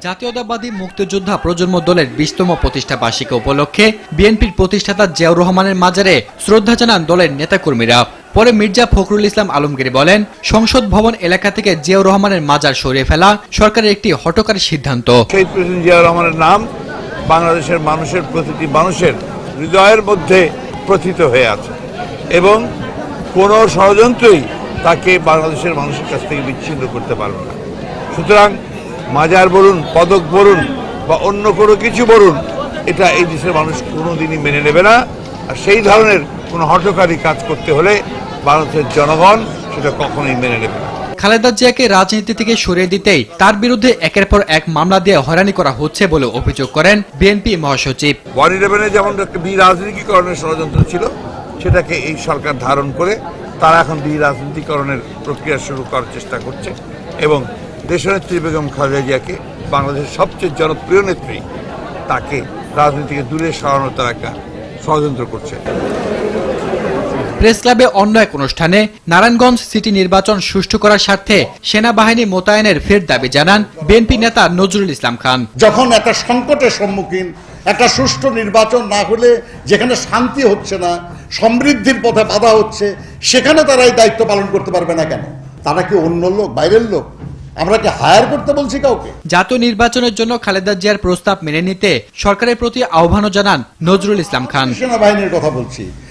জাতীয়তাবাদী মুক্তিযোদ্ধা প্রজন্ম দলের 20তম প্রতিষ্ঠা বার্ষিকী উপলক্ষে বিএনপির প্রতিষ্ঠাতা জিয়াউর রহমানের মাজারে শ্রদ্ধা জানান দলের নেতাকর্মীরা। পরে মির্জা ফখরুল ইসলাম আলমগীর বলেন, সংসদ ভবন এলাকা থেকে জিয়াউর রহমানের মাজার সরিয়ে ফেলা সরকারের একটি হঠকারী সিদ্ধান্ত। শহীদ প্রেসিডেন্ট জিয়াউর রহমানের নাম বাংলাদেশের মানুষের প্রতিটি মানুষের হৃদয়ের মধ্যে প্রথিত হয়ে আছে এবং কোনো ষড়যন্ত্রই তাকে বাংলাদেশের মানুষের কাছ থেকে বিচ্ছিন্ন করতে পারবে না। সুতরাং মাজার বলুন, পদক বলুন বা অন্য কোনো কিছু বলুন, এটা এই দেশের মানুষ কোনোদিনই মেনে নেবে না। আর সেই ধরনের কোনো হঠকারী কাজ করতে হলে বাংলাদেশের জনগণ সেটা কখনোই মেনে নেবে না। খালেদা জিয়াকে রাজনীতি থেকে সরিয়ে দিতেই তার বিরুদ্ধে একের পর এক মামলা দিয়ে হয়রানি করা হচ্ছে বলে অভিযোগ করেন বিএনপি মহাসচিব। 111-এ যেমন একটা রাজনীতিকরণের ষড়যন্ত্র ছিল, সেটাকে এই সরকার ধারণ করে তারা এখন রাজনীতিকরণের প্রক্রিয়া শুরু করার চেষ্টা করছে এবং দেশনেত্রী বেগম খালেদা জিয়াকে বাংলাদেশের সবচেয়ে জনপ্রিয় নেত্রী, তাকে রাজনীতি থেকে দূরে সরানোর তারা একটা ষড়যন্ত্র করছে। প্রেস ক্লাবে অন্য এক অনুষ্ঠানে নারায়ণগঞ্জ সিটি নির্বাচন সুষ্ঠু করার স্বার্থে সেনাবাহিনী মোতায়েনের ফের দাবি জানান বিএনপি নেতা নজরুল ইসলাম খান। যখন একটা সংকটের সম্মুখীন, একটা সুষ্ঠু নির্বাচন না হলে যেখানে শান্তি হচ্ছে না, সমৃদ্ধির পথে বাধা হচ্ছে, সেখানে তারা এই দায়িত্ব পালন করতে পারবে না কেন? তারা কি অন্য লোক, বাইরের লোক? আমরা কি হায়ার করতে বলছি কাউকে? জাতীয় নির্বাচনের জন্য খালেদা জিয়ার প্রস্তাব মেনে নিতে সরকারের প্রতি আহ্বানও জানান নজরুল ইসলাম খান। সেনাবাহিনীর কথা বলছি,